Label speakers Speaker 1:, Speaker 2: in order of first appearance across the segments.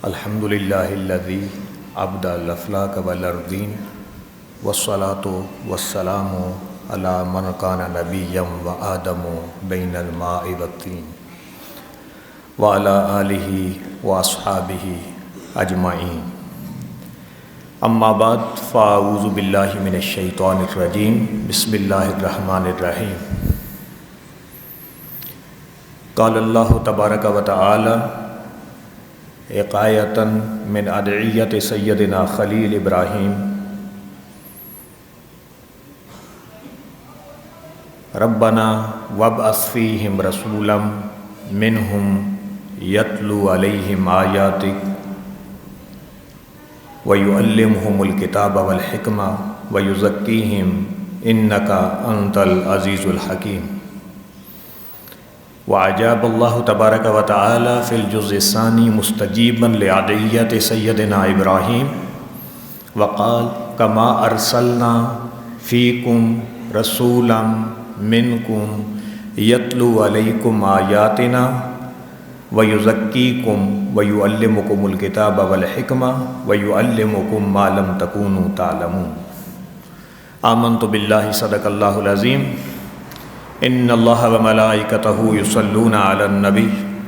Speaker 1: الحمد للہ الذی ابدع الافلاک والارضین والصلاة والسلام علی من کان نبیا وآدم بین الماء والطین وعلی آلہ واصحابہ اجمعین اما بعد فاعوذ باللہ من الشیطان الرجیم بسم اللہ الرحمن الرحیم قال اللہ تبارک و تعالی حکایۃ من ادعیۃ سیدنا خلیل ابراہیم ربنا وابعث فیہم رسولا منہم یتلو علیہم آیاتک ویعلمہم الکتاب والحکمہ ویزکیہم انک انت العزیز الحکیم وعجاب اللہ تبارک و تعالی فی الجزء الثانی مستجیبا لعدیۃ سیدنا ابراہیم وقال کما ارسلنا فیکم رسولا منکم یتلو علیکم آیاتنا ویزکیکم ویعلمکم الکتاب والحکمہ ویعلمکم ما لم تکونوا تعلمون آمنت باللہ صدق اللہ العظیم ان اللہ وملائکتہ یصلون علی النبی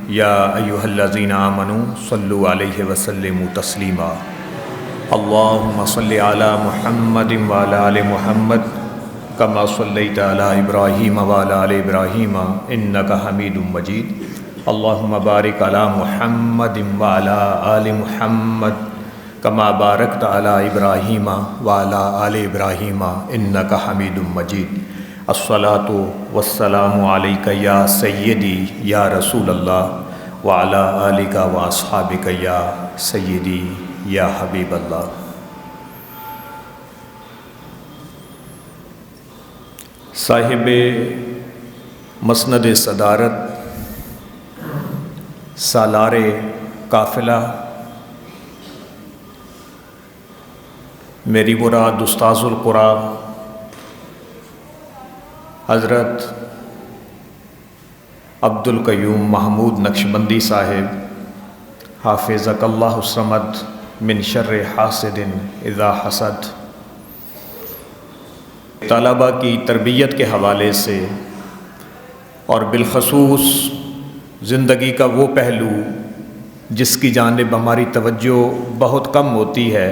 Speaker 1: یا ایہا الذین آمنوا صلوا علیہ وسلموا تسلیما اللہم صل علی محمد وعلی آل محمد کما صلیت علی ابراہیم وعلی آل ابراہیم انک حمید مجید اللہم بارک علی محمد وعلی آل محمد کما بارکت علی ابراہیم وعلی آل ابراہیم انک حمید مجید الصلاۃ والسلام علیک یا سیدی یا رسول اللہ وعلی آلک واصحابک یا سیدی یا حبیب اللہ۔ صاحب مسند صدارت، سالار قافلہ، میری مراد استاذ القرآ حضرت عبد القیوم محمود نقشبندی صاحب حافظک اللہ الصمد من شر حاسد اذا حسد، طلباء کی تربیت کے حوالے سے اور بالخصوص زندگی کا وہ پہلو جس کی جانب ہماری توجہ بہت کم ہوتی ہے،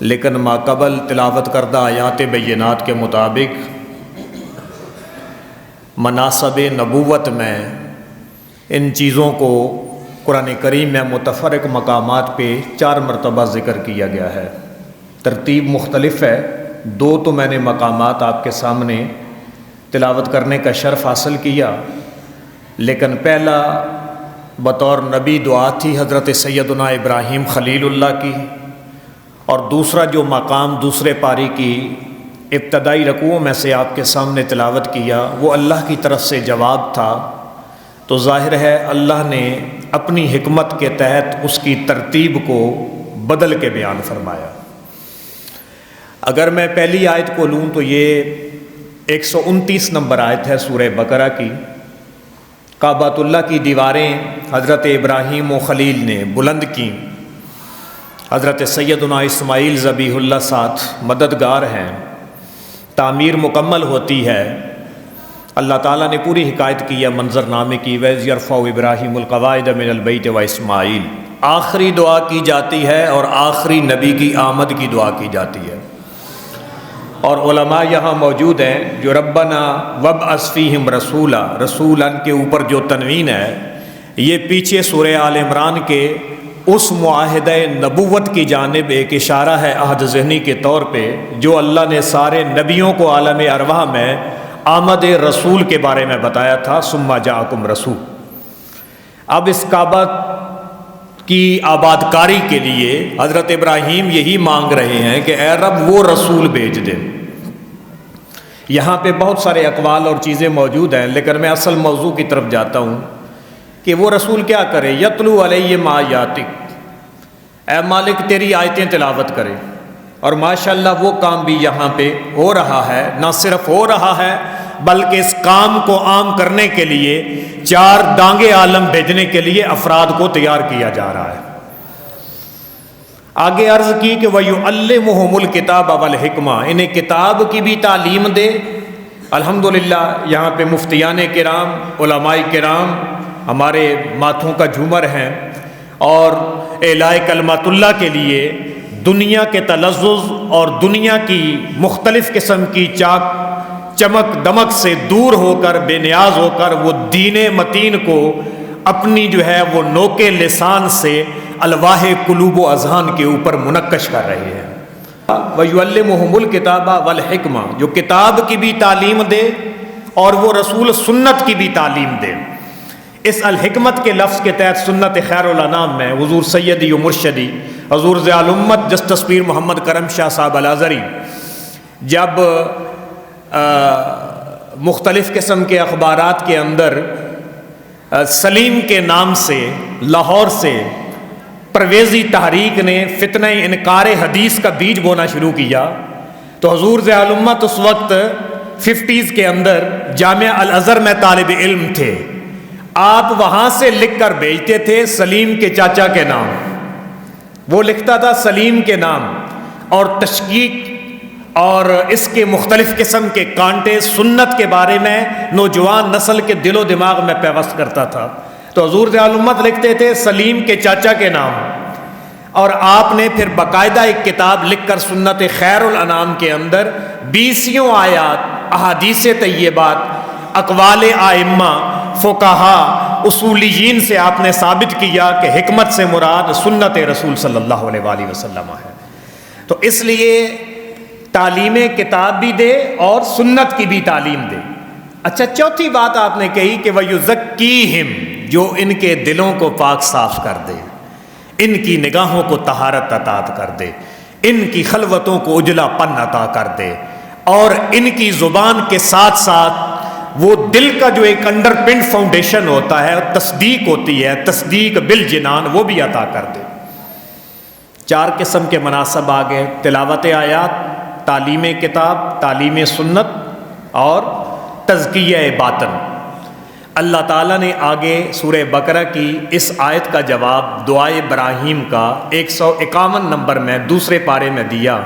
Speaker 1: لیکن ماقبل تلاوت کردہ آیات بینات کے مطابق مناسب نبوت میں ان چیزوں کو قرآن کریم میں متفرق مقامات پہ 4 مرتبہ ذکر کیا گیا ہے۔ ترتیب مختلف ہے، 2 تو میں نے مقامات آپ کے سامنے تلاوت کرنے کا شرف حاصل کیا، لیکن پہلا بطور نبی دعا تھی حضرت سیدنا ابراہیم خلیل اللہ کی، اور دوسرا جو مقام دوسرے پاری کی ابتدائی رکوعوں میں سے آپ کے سامنے تلاوت کیا وہ اللہ کی طرف سے جواب تھا، تو ظاہر ہے اللہ نے اپنی حکمت کے تحت اس کی ترتیب کو بدل کے بیان فرمایا۔ اگر میں پہلی آیت کو لوں تو یہ 129 نمبر آیت ہے سورہ بقرہ کی۔ کعبۃ اللہ کی دیواریں حضرت ابراہیم و خلیل نے بلند کیں، حضرت سیدنا اسماعیل ذبیح اللہ ساتھ مددگار ہیں، تعمیر مکمل ہوتی ہے۔ اللہ تعالیٰ نے پوری حکایت کی ہے، منظر نامے کی، وَإِذْ يَرْفَعُ إِبْرَاهِيمُ الْقَوَاعِدَ مِنَ الْبَيْتِ وَإِسْمَاعِيلُ، آخری دعا کی جاتی ہے اور آخری نبی کی آمد کی دعا کی جاتی ہے۔ اور علماء یہاں موجود ہیں جو ربنا وابعث فیہم رسولا، رسولا کے اوپر جو تنوین ہے یہ پیچھے سورہ آل عمران کے اس معاہدہ نبوت کی جانب ایک اشارہ ہے عہد ذہنی کے طور پہ، جو اللہ نے سارے نبیوں کو عالم ارواح میں آمد رسول کے بارے میں بتایا تھا، ثم جاءکم رسول۔ اب اس کعبہ کی آباد کاری کے لیے حضرت ابراہیم یہی مانگ رہے ہیں کہ اے رب وہ رسول بھیج دے۔ یہاں پہ بہت سارے اقوال اور چیزیں موجود ہیں، لیکن میں اصل موضوع کی طرف جاتا ہوں کہ وہ رسول کیا کرے، یتلو علیہم آیاتک، اے مالک تیری آیتیں تلاوت کرے۔ اور ماشاءاللہ وہ کام بھی یہاں پہ ہو رہا ہے، نہ صرف ہو رہا ہے بلکہ اس کام کو عام کرنے کے لیے 4 ڈانگے عالم بھیجنے کے لیے افراد کو تیار کیا جا رہا ہے۔ آگے عرض کی کہ وَيُعَلِّمُهُمُ الْكِتَابَ وَالْحِکْمَةَ، انہیں کتاب کی بھی تعلیم دے۔ الحمدللہ یہاں پہ مفتیان کرام، علماء کرام ہمارے ماتھوں کا جھومر ہیں، اور اعلاء کلمات اللہ کے لیے دنیا کے تلذذ اور دنیا کی مختلف قسم کی چمک دمک سے دور ہو کر، بے نیاز ہو کر، وہ دین متین کو اپنی جو ہے وہ نوکے لسان سے الواح قلوب و اذہان کے اوپر منقش کر رہے ہیں۔ وَيُعَلِّمُهُمُ الْكِتَابَ وَالْحِکْمَةَ، جو کتاب کی بھی تعلیم دے اور وہ رسول سنت کی بھی تعلیم دے۔ اس الحکمت کے لفظ کے تحت سنت خیر الانام میں حضور سیدی و مرشدی حضور ضیاء الامت جسٹس پیر محمد کرم شاہ صاحب الازہری جب مختلف قسم کے اخبارات کے اندر سلیم کے نام سے لاہور سے پرویزی تحریک نے فتنہ انکار حدیث کا بیج بونا شروع کیا، تو حضور ضیاء الامت اس وقت 50s کے اندر جامعہ الازہر میں طالب علم تھے۔ آپ وہاں سے لکھ کر بھیجتے تھے سلیم کے چاچا کے نام، وہ لکھتا تھا سلیم کے نام، اور تشکیک اور اس کے مختلف قسم کے کانٹے سنت کے بارے میں نوجوان نسل کے دل و دماغ میں پیوست کرتا تھا۔ تو حضور ضیاء الامت لکھتے تھے سلیم کے چاچا کے نام، اور آپ نے پھر باقاعدہ ایک کتاب لکھ کر سنت خیر الانام کے اندر 20 آیات، احادیث طیبات، اقوال ائمہ، فقہا، اصولیین سے آپ نے ثابت کیا کہ حکمت سے مراد سنت رسول صلی اللہ علیہ وآلہ وسلم ہے۔ تو اس لیے تعلیم کتاب بھی دے اور سنت کی بھی تعلیم دے۔ اچھا، چوتھی بات آپ نے کہی کہ وَيُزَكِّيهِمْ، جو ان کے دلوں کو پاک صاف کر دے، ان کی نگاہوں کو طہارت عطا کر دے، ان کی خلوتوں کو اجلا پن عطا کر دے، اور ان کی زبان کے ساتھ ساتھ وہ دل کا جو ایک انڈر پنڈ فاؤنڈیشن ہوتا ہے، تصدیق ہوتی ہے، تصدیق بالجنان، وہ بھی عطا کر دے۔ 4 قسم کے مناسب آگے: تلاوت آیات، تعلیم کتاب، تعلیم سنت اور تزکیہ باطن۔ اللہ تعالیٰ نے آگے سورہ بقرہ کی اس آیت کا جواب دعائے ابراہیم کا 151 نمبر میں دوسرے پارے میں دیا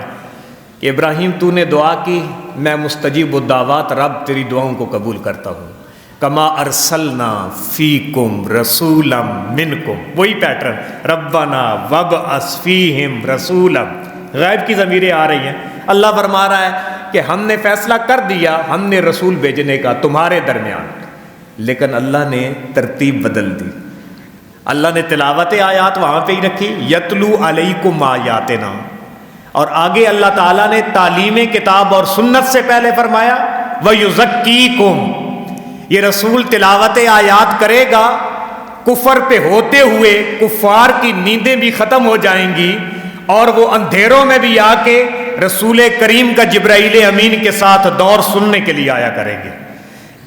Speaker 1: کہ ابراہیم تو نے دعا کی، میں مستجیب الدعوات رب تیری دعاؤں کو قبول کرتا ہوں۔ کما ارسلنا فیکم رسولا منکم، وہی پیٹرن، ربنا وابعث فیہم رسولا، غیب کی ضمیریں آ رہی ہیں۔ اللہ فرما رہا ہے کہ ہم نے فیصلہ کر دیا، ہم نے رسول بھیجنے کا تمہارے درمیان، لیکن اللہ نے ترتیب بدل دی۔ اللہ نے تلاوت آیات وہاں پہ ہی رکھی، یتلو علیکم آیاتنا، اور آگے اللہ تعالیٰ نے تعلیم کتاب اور سنت سے پہلے فرمایا وَيُزَكِّيكُمْ، یہ رسول تلاوت آیات کرے گا، کفر پہ ہوتے ہوئے کفار کی نیندیں بھی ختم ہو جائیں گی، اور وہ اندھیروں میں بھی آ کے رسول کریم کا جبرائیل امین کے ساتھ دور سننے کے لیے آیا کریں گے۔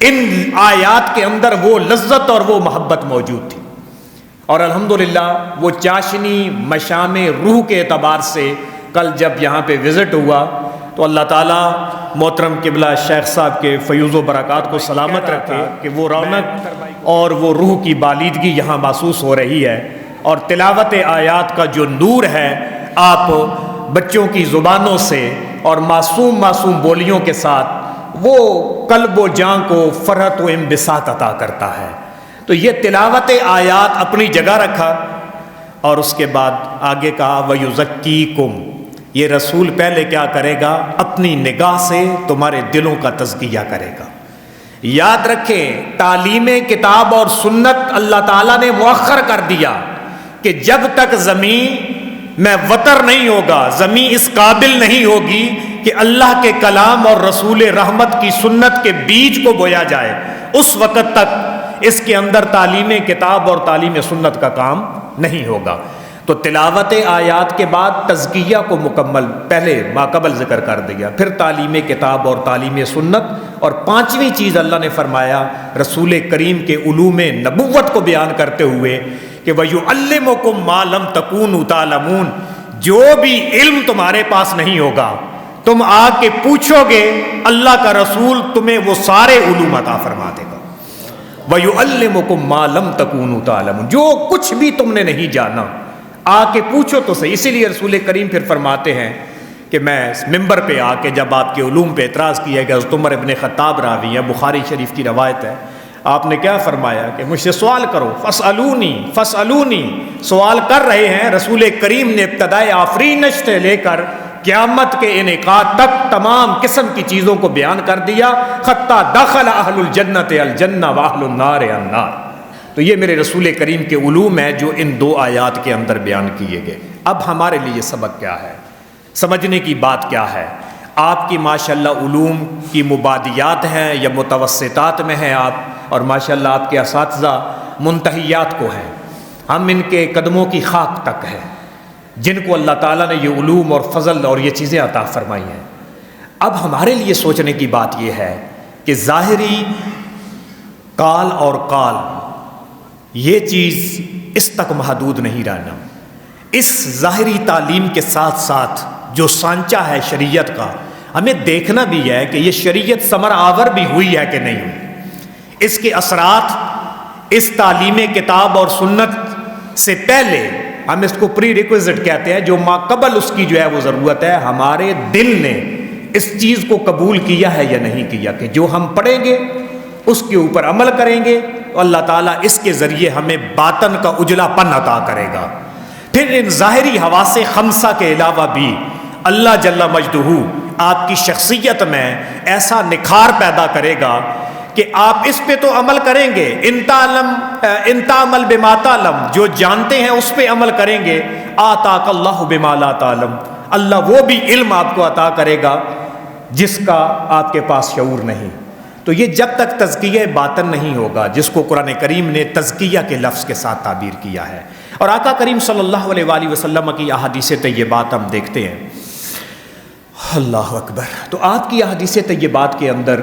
Speaker 1: ان آیات کے اندر وہ لذت اور وہ محبت موجود تھی، اور الحمدللہ وہ چاشنی مشام روح کے اعتبار سے کل جب یہاں پہ وزٹ ہوا تو اللہ تعالیٰ محترم قبلہ شیخ صاحب کے فیوز و برکات کو سلامت رکھے کہ وہ رونق اور وہ روح کی بالیدگی یہاں محسوس ہو رہی ہے، اور تلاوت آیات کا جو نور ہے آپ بچوں کی زبانوں سے اور معصوم بولیوں کے ساتھ وہ قلب و جاں کو فرحت و انبساط عطا کرتا ہے۔ تو یہ تلاوت آیات اپنی جگہ رکھا، اور اس کے بعد آگے کہا وَيُزَكِّيكُمْ، یہ رسول پہلے کیا کرے گا؟ اپنی نگاہ سے تمہارے دلوں کا تزکیہ کرے گا۔ یاد رکھیں، تعلیم کتاب اور سنت اللہ تعالیٰ نے مؤخر کر دیا کہ جب تک زمین میں وتر نہیں ہوگا، زمین اس قابل نہیں ہوگی کہ اللہ کے کلام اور رسول رحمت کی سنت کے بیج کو بویا جائے، اس وقت تک اس کے اندر تعلیم کتاب اور تعلیم سنت کا کام نہیں ہوگا۔ تو تلاوت آیات کے بعد تزکیہ کو مکمل پہلے ماقبل ذکر کر دیا، پھر تعلیم کتاب اور تعلیم سنت، اور 5ویں چیز اللہ نے فرمایا رسول کریم کے علوم نبوت کو بیان کرتے ہوئے کہ وَيُعَلِّمُكُمْ مَا لَمْ تَكُونُوا تَعْلَمُونَ، جو بھی علم تمہارے پاس نہیں ہوگا تم آ کے پوچھو گے، اللہ کا رسول تمہیں وہ سارے علوم عطا فرما دے گا۔ وَيُعَلِّمُكُمْ مَا لَمْ تَكُونُوا تَعْلَمُونَ، جو کچھ بھی تم نے نہیں جانا آ کے پوچھو تو صحیح. اسی لیے رسول کریم پھر فرماتے ہیں کہ میں ممبر پہ آ کے جب آپ کے علوم پہ اعتراض کیا گیا، حضرت عمر ابن خطاب راوی ہیں، بخاری شریف کی روایت ہے، آپ نے کیا فرمایا کہ مجھ سے سوال کرو، فاسألونی فاسألونی. سوال کر رہے ہیں. رسول کریم نے ابتدائے آفرینش سے لے کر قیامت کے انعقاد تک تمام قسم کی چیزوں کو بیان کر دیا. حتی دخل اہل الجنت الجنہ واہل النار النار. تو یہ میرے رسول کریم کے علوم ہیں جو ان 2 آیات کے اندر بیان کیے گئے. اب ہمارے لیے سبق کیا ہے، سمجھنے کی بات کیا ہے؟ آپ کی ماشاءاللہ علوم کی مبادیات ہیں یا متوسطات میں ہیں آپ، اور ماشاءاللہ آپ کے اساتذہ منتہیات کو ہیں. ہم ان کے قدموں کی خاک تک ہیں جن کو اللہ تعالیٰ نے یہ علوم اور فضل اور یہ چیزیں عطا فرمائی ہیں. اب ہمارے لیے سوچنے کی بات یہ ہے کہ ظاہری قال اور قال یہ چیز اس تک محدود نہیں رہنا. اس ظاہری تعلیم کے ساتھ ساتھ جو سانچہ ہے شریعت کا، ہمیں دیکھنا بھی ہے کہ یہ شریعت ثمر آور بھی ہوئی ہے کہ نہیں ہوئی. اس کے اثرات اس تعلیم کتاب اور سنت سے پہلے، ہم اس کو پری ریکویزٹ کہتے ہیں، جو ما قبل اس کی جو ہے وہ ضرورت ہے، ہمارے دل نے اس چیز کو قبول کیا ہے یا نہیں کیا کہ جو ہم پڑھیں گے اس کے اوپر عمل کریں گے تو اللہ تعالیٰ اس کے ذریعے ہمیں باطن کا اجلا پن عطا کرے گا. پھر ان ظاہری حواس خمسہ کے علاوہ بھی اللہ جل مجدہ آپ کی شخصیت میں ایسا نکھار پیدا کرے گا کہ آپ اس پہ تو عمل کریں گے. ان تعمل بما تعلم، جو جانتے ہیں اس پہ عمل کریں گے. آتاک اللہ بما لا تعلم، اللہ وہ بھی علم آپ کو عطا کرے گا جس کا آپ کے پاس شعور نہیں. تو یہ جب تک تزکیہ باطن نہیں ہوگا، جس کو قرآن کریم نے تزکیہ کے لفظ کے ساتھ تعبیر کیا ہے. اور آقا کریم صلی اللہ علیہ وآلہ وسلم کی احادیث طیبات ہم دیکھتے ہیں. اللہ اکبر. تو آپ کی احادیث طیبات کے اندر،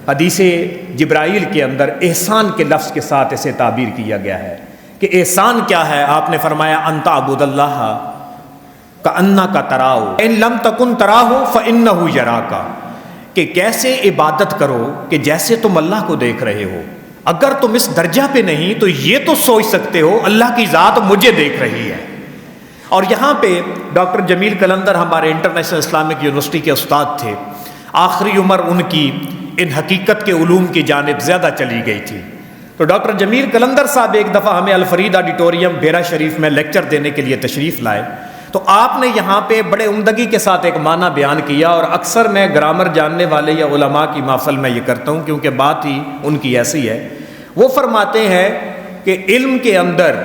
Speaker 1: حدیث جبرائیل کے اندر احسان کے لفظ کے ساتھ اسے تعبیر کیا گیا ہے کہ احسان کیا ہے. آپ نے فرمایا ان تعبد اللہ کأنک تراہ ان لم تکن تراہ فإنہ یراک، کہ کیسے عبادت کرو کہ جیسے تم اللہ کو دیکھ رہے ہو. اگر تم اس درجہ پہ نہیں تو یہ تو سوچ سکتے ہو اللہ کی ذات مجھے دیکھ رہی ہے. اور یہاں پہ ڈاکٹر جمیل قلندر ہمارے انٹرنیشنل اسلامک یونیورسٹی کے استاد تھے. آخری عمر ان کی ان حقیقت کے علوم کی جانب زیادہ چلی گئی تھی. تو ڈاکٹر جمیل قلندر صاحب ایک دفعہ ہمیں الفرید آڈیٹوریم بیرا شریف میں لیکچر دینے کے لیے تشریف لائے. تو آپ نے یہاں پہ بڑے عمدگی کے ساتھ ایک معنی بیان کیا، اور اکثر میں گرامر جاننے والے یا علماء کی محفل میں یہ کرتا ہوں کیونکہ بات ہی ان کی ایسی ہے. وہ فرماتے ہیں کہ علم کے اندر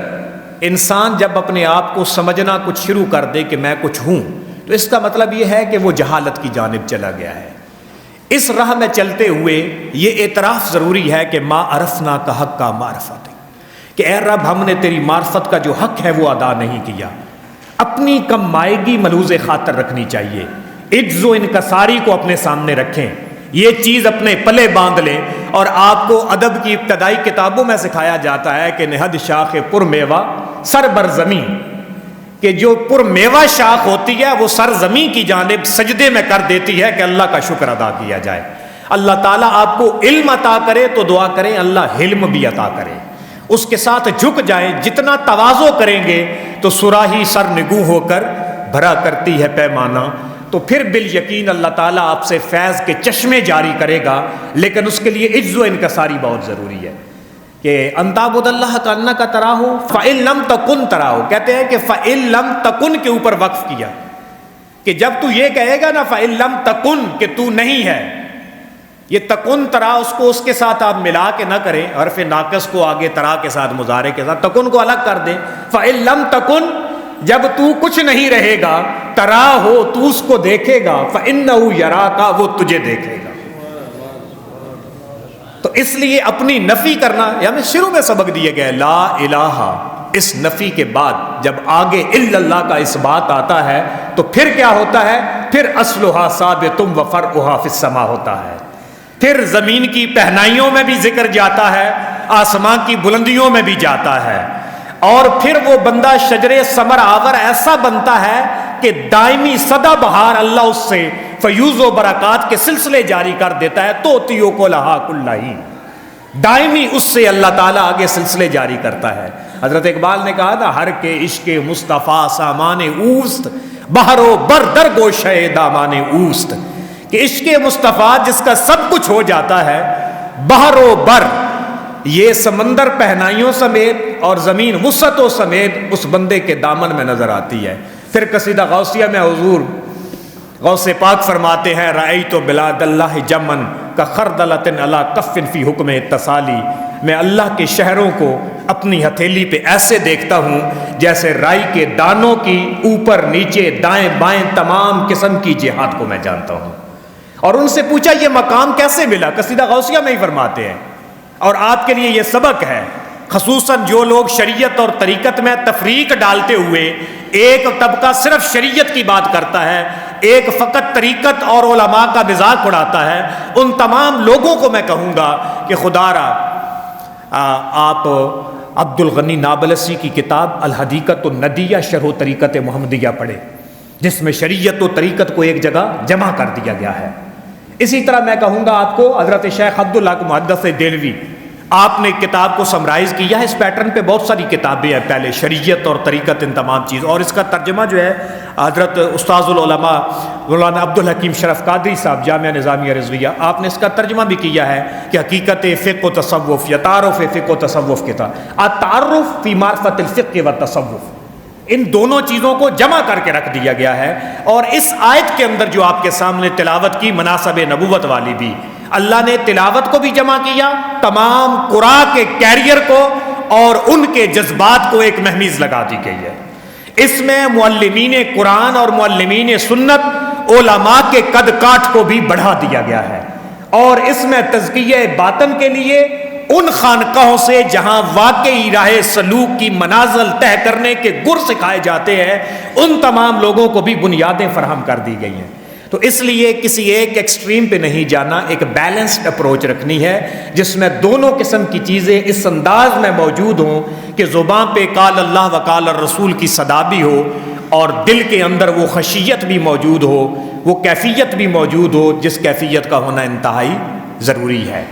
Speaker 1: انسان جب اپنے آپ کو سمجھنا کچھ شروع کر دے کہ میں کچھ ہوں، تو اس کا مطلب یہ ہے کہ وہ جہالت کی جانب چلا گیا ہے. اس راہ میں چلتے ہوئے یہ اعتراف ضروری ہے کہ ما عرفنا کا حق کا معرفت، کہ اے رب ہم نے تیری معرفت کا جو حق ہے وہ ادا نہیں کیا. اپنی کم مائگی ملوز خاطر رکھنی چاہیے. عجز و انکساری کو اپنے سامنے رکھیں، یہ چیز اپنے پلے باندھ لیں. اور آپ کو ادب کی ابتدائی کتابوں میں سکھایا جاتا ہے کہ نہد شاخ پر میوہ سر بر زمین، کہ جو پر میوہ شاخ ہوتی ہے وہ سر زمین کی جانب سجدے میں کر دیتی ہے کہ اللہ کا شکر ادا کیا جائے. اللہ تعالیٰ آپ کو علم عطا کرے تو دعا کریں اللہ علم بھی عطا کرے، اس کے ساتھ جھک جائیں. جتنا تواضع کریں گے تو صراحی سر نگوں ہو کر بھرا کرتی ہے پیمانہ. تو پھر بالیقین اللہ تعالیٰ آپ سے فیض کے چشمے جاری کرے گا، لیکن اس کے لیے عجز و انکساری بہت ضروری ہے. کہ ان تعبد اللہ کأنک تراہ فإن لم تکن تراہ، کہتے ہیں کہ فإن لم تکن کے اوپر وقف کیا کہ جب تو یہ کہے گا نا فإن لم تکن کہ تو نہیں ہے، یہ تکن ترا اس کو اس کے ساتھ آپ ملا کے نہ کریں، حرف ناقص کو آگے ترا کے ساتھ مضارع کے ساتھ تکن کو الگ کر دیں. فإن لم تکن، جب تو کچھ نہیں رہے گا، ترا ہو تو اس کو دیکھے گا، فإنہ یراک وہ تجھے دیکھے گا. تو اس لیے اپنی نفی کرنا، ہمیں شروع میں سبق دیے گئے لا الہ، اس نفی کے بعد جب آگے الا اللہ کا اس بات آتا ہے تو پھر کیا ہوتا ہے؟ پھر اصلھا ثابت و فرعھا فی السماء ہوتا ہے. پھر زمین کی پہنائیوں میں بھی ذکر جاتا ہے، آسمان کی بلندیوں میں بھی جاتا ہے. اور پھر وہ بندہ شجر ثمر آور ایسا بنتا ہے کہ دائمی سدا بہار اللہ اس سے فیوز و برکات کے سلسلے جاری کر دیتا ہے. توتیو کو لہا کل ہی، دائمی اس سے اللہ تعالیٰ آگے سلسلے جاری کرتا ہے. حضرت اقبال نے کہا تھا ہر کے عشق مصطفیٰ سامان اوست بہر و بر در گوشہ دامان اوست، کہ عشق مصطفیٰ جس کا سب کچھ ہو جاتا ہے، بہر و بر یہ سمندر پہنائیوں سمیت اور زمین وسعتوں سمیت اس بندے کے دامن میں نظر آتی ہے۔ پھر قصیدہ غوثیہ میں حضور غوث پاک فرماتے ہیں رأیت بلاد اللہ جمن کا خردلۃ علی کف فی حکم اتصالی، میں اللہ کے شہروں کو اپنی ہتھیلی پہ ایسے دیکھتا ہوں جیسے رائی کے دانوں کی اوپر نیچے دائیں بائیں تمام قسم کی جہات کو میں جانتا ہوں۔ اور ان سے پوچھا یہ مقام کیسے ملا؟ قصیدہ غوثیہ میں ہی فرماتے ہیں، اور آپ کے لیے یہ سبق ہے، خصوصاً جو لوگ شریعت اور طریقت میں تفریق ڈالتے ہوئے ایک طبقہ صرف شریعت کی بات کرتا ہے، ایک فقط طریقت اور علماء کا مذاق اڑاتا ہے، ان تمام لوگوں کو میں کہوں گا کہ خدا را آپ عبد الغنی نابلسی کی کتاب الحدیقۃ الندیہ شرح طریقت محمدیہ پڑھیں، جس میں شریعت و طریقت کو ایک جگہ جمع کر دیا گیا ہے۔ اسی طرح میں کہوں گا آپ کو حضرت شیخ عبدالحق محدث دہلوی، آپ نے کتاب کو سمرائز کیا ہے، اس پیٹرن پہ بہت ساری کتابیں ہیں، پہلے شریعت اور طریقت ان تمام چیز، اور اس کا ترجمہ جو ہے حضرت استاذ العلماء مولانا عبدالحکیم شرف قادری صاحب جامعہ نظامیہ رضویہ، آپ نے اس کا ترجمہ بھی کیا ہے کہ حقیقت فقہ و تصوف یا تعارف فقہ و تصوف کے تحت التعارف فی معرفت الفقہ و تصوف، ان دونوں چیزوں کو جمع کر کے رکھ دیا گیا ہے۔ اور اس آیت کے اندر جو آپ کے سامنے تلاوت کی مناسب نبوت والی بھی، اللہ نے تلاوت کو بھی جمع کیا، تمام قرآن کے کیریئر کو اور ان کے جذبات کو ایک مہمیز لگا دی گئی ہے۔ اس میں معلمین قرآن اور معلمین سنت علماء کے قد کاٹ کو بھی بڑھا دیا گیا ہے، اور اس میں تزکیہ باطن کے لیے ان خانقاہوں سے جہاں واقعی راہ سلوک کی منازل طے کرنے کے گر سکھائے جاتے ہیں، ان تمام لوگوں کو بھی بنیادیں فراہم کر دی گئی ہیں۔ تو اس لیے کسی ایک ایکسٹریم پہ نہیں جانا، ایک بیلنسڈ اپروچ رکھنی ہے جس میں دونوں قسم کی چیزیں اس انداز میں موجود ہوں کہ زبان پہ قال اللہ و قال الرسول کی صدا بھی ہو، اور دل کے اندر وہ خشیت بھی موجود ہو، وہ کیفیت بھی موجود ہو جس کیفیت کا ہونا انتہائی ضروری ہے۔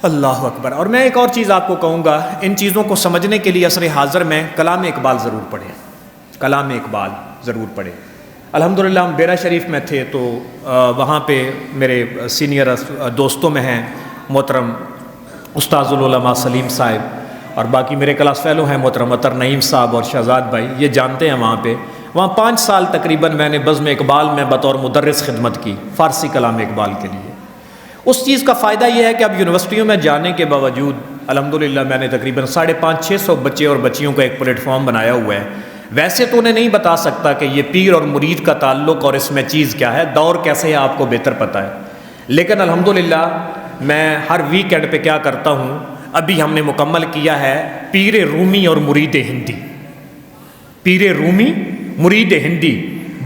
Speaker 1: اللہ اکبر۔ اور میں ایک اور چیز آپ کو کہوں گا، ان چیزوں کو سمجھنے کے لیے عصر حاضر میں کلام اقبال ضرور پڑھیں، کلام اقبال ضرور پڑھیں۔ الحمدللہ ہم بیرا شریف میں تھے تو وہاں پہ میرے سینئر دوستوں میں ہیں محترم استاذ العلماء سلیم صاحب، اور باقی میرے کلاس فیلو ہیں محترم اطہر نعیم صاحب اور شہزاد بھائی، یہ جانتے ہیں وہاں 5 سال تقریباً میں نے بزم اقبال میں بطور مدرس خدمت کی، فارسی کلام اقبال کے لیے۔ اس چیز کا فائدہ یہ ہے کہ اب یونیورسٹیوں میں جانے کے باوجود الحمدللہ میں نے تقریباً 550-600 بچے اور بچیوں کا ایک پلیٹ فارم بنایا ہوا ہے۔ ویسے تو انہیں نہیں بتا سکتا کہ یہ پیر اور مرید کا تعلق اور اس میں چیز کیا ہے، دور کیسے ہے، آپ کو بہتر پتہ ہے، لیکن الحمدللہ میں ہر ویکینڈ پہ کیا کرتا ہوں، ابھی ہم نے مکمل کیا ہے پیر رومی اور مرید ہندی، پیر رومی مرید ہندی،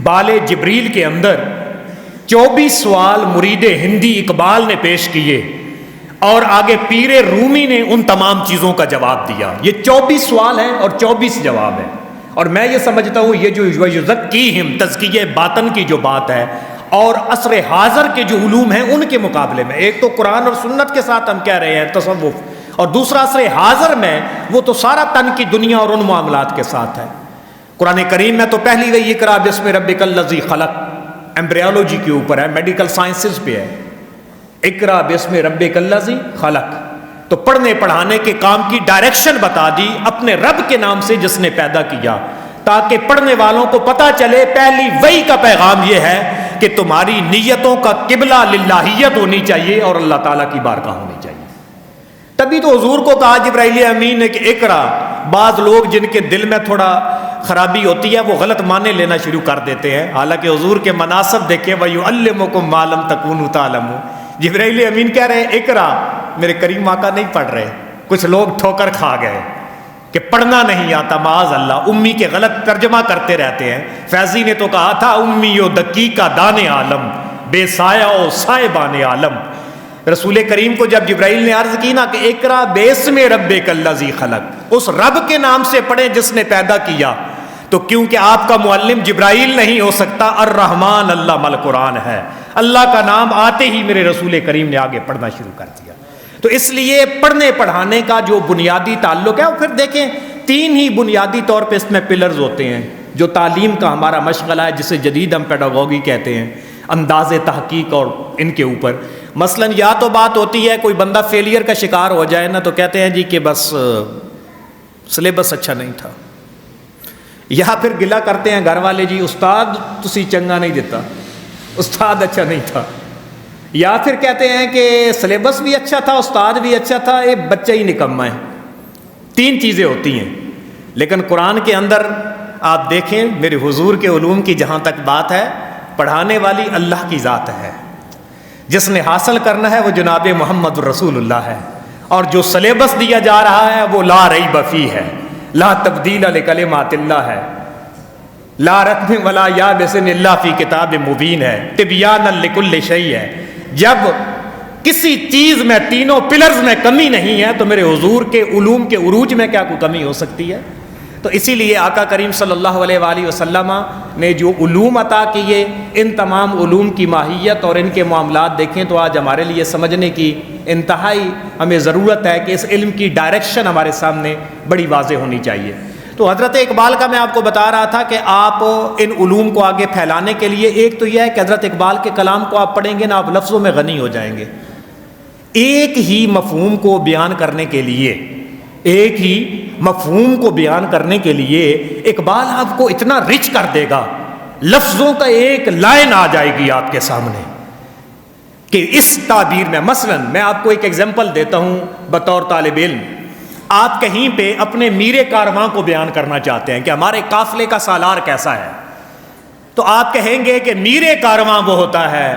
Speaker 1: بال جبریل کے اندر 24 سوال مرید ہندی اقبال نے پیش کیے، اور آگے پیر رومی نے ان تمام چیزوں کا جواب دیا۔ یہ 24 سوال ہیں اور 24 جواب ہیں، اور میں یہ سمجھتا ہوں یہ جو یزکیہم تزکیہ باطن کی جو بات ہے، اور عصر حاضر کے جو علوم ہیں ان کے مقابلے میں، ایک تو قرآن اور سنت کے ساتھ ہم کہہ رہے ہیں تصوف، اور دوسرا عصر حاضر میں وہ تو سارا تن کی دنیا اور ان معاملات کے ساتھ ہے۔ قرآن کریم میں تو پہلی وہی اقرا بسم ربک الذی خلق ایمبریولوجی کے اوپر ہے، میڈیکل سائنسز پہ ہے، اقرا بسم ربک الذی خلق، تو پڑھنے پڑھانے کے کام کی ڈائریکشن بتا دی اپنے رب کے نام سے جس نے پیدا کیا، تاکہ پڑھنے والوں کو پتہ چلے پہلی وحی کا پیغام یہ ہے کہ تمہاری نیتوں کا قبلہ للہیت ہونی چاہیے اور اللہ تعالیٰ کی بارگاہ ہونی چاہیے۔ تبھی تو حضور کو کہا جبرائیل امین نے کہ اقرا۔ بعض لوگ جن کے دل میں تھوڑا خرابی ہوتی ہے وہ غلط معنی لینا شروع کر دیتے ہیں، حالانکہ حضور کے مناسب دیکھیں وَيُعَلِّمُكُم مَّا لَمْ تَكُونُوا تَعْلَمُونَ۔ جبرائیل امین کہہ رہے ہیں اقرا، میرے کریم آقا نہیں پڑھ رہے، کچھ لوگ ٹھوکر کھا گئے کہ پڑھنا نہیں آتا، معاذ اللہ، امی کے غلط ترجمہ کرتے رہتے ہیں۔ فیضی نے تو کہا تھا امی و دقیقہ دان عالم، بے سایہ و صاحبان عالم۔ رسول کریم کو جب جبرائیل نے عرض کی نا کہ اقرا باسم ربک الذی خلق، اس رب کے نام سے پڑھیں جس نے پیدا کیا، تو کیونکہ آپ کا معلم جبرائیل نہیں ہو سکتا، الرحمن علم القرآن ہے، اللہ کا نام آتے ہی میرے رسول کریم نے آگے پڑھنا شروع کر دیا۔ تو اس لیے پڑھنے پڑھانے کا جو بنیادی تعلق ہے، اور پھر دیکھیں 3 ہی بنیادی طور پہ اس میں پلرز ہوتے ہیں جو تعلیم کا ہمارا مشغلہ ہے، جسے جدید ہم پیڈاگوگی کہتے ہیں، انداز تحقیق اور ان کے اوپر۔ مثلا یا تو بات ہوتی ہے کوئی بندہ فیلئر کا شکار ہو جائے نا، تو کہتے ہیں جی کہ بس سلیبس اچھا نہیں تھا، یا پھر گلہ کرتے ہیں گھر والے، جی استاد تسی چنگا نہیں دیتا، استاد اچھا نہیں تھا، یا پھر کہتے ہیں کہ سلیبس بھی اچھا تھا، استاد بھی اچھا تھا، یہ بچہ ہی نکما ہے۔ 3 چیزیں ہوتی ہیں۔ لیکن قرآن کے اندر آپ دیکھیں، میرے حضور کے علوم کی جہاں تک بات ہے، پڑھانے والی اللہ کی ذات ہے، جس نے حاصل کرنا ہے وہ جناب محمد رسول اللہ ہے، اور جو سلیبس دیا جا رہا ہے وہ لا ریب فیہ ہے، لا تبدیل لکلمات اللہ ہے، لا رتم ولا یابس الا فی کتاب مبین ہے، تبیانا لکل شیء ہے۔ جب کسی چیز میں تینوں پلرز میں کمی نہیں ہے تو میرے حضور کے علوم کے عروج میں کیا کوئی کمی ہو سکتی ہے؟ تو اسی لیے آقا کریم صلی اللہ علیہ وآلہ وسلم نے جو علوم عطا کیے، ان تمام علوم کی ماہیت اور ان کے معاملات دیکھیں تو آج ہمارے لیے سمجھنے کی انتہائی ہمیں ضرورت ہے کہ اس علم کی ڈائریکشن ہمارے سامنے بڑی واضح ہونی چاہیے۔ تو حضرت اقبال کا میں آپ کو بتا رہا تھا کہ آپ ان علوم کو آگے پھیلانے کے لیے، ایک تو یہ ہے کہ حضرت اقبال کے کلام کو آپ پڑھیں گے نا، آپ لفظوں میں غنی ہو جائیں گے۔ ایک ہی مفہوم کو بیان کرنے کے لیے، ایک ہی مفہوم کو بیان کرنے کے لیے اقبال آپ کو اتنا رچ کر دے گا، لفظوں کا ایک لائن آ جائے گی آپ کے سامنے کہ اس تعبیر میں۔ مثلا میں آپ کو ایک ایگزامپل دیتا ہوں بطور طالب علم۔ آپ کہیں پہ اپنے میرے کارواں کو بیان کرنا چاہتے ہیں کہ ہمارے قافلے کا سالار کیسا ہے، تو آپ کہیں گے کہ میرے کارواں وہ ہوتا ہے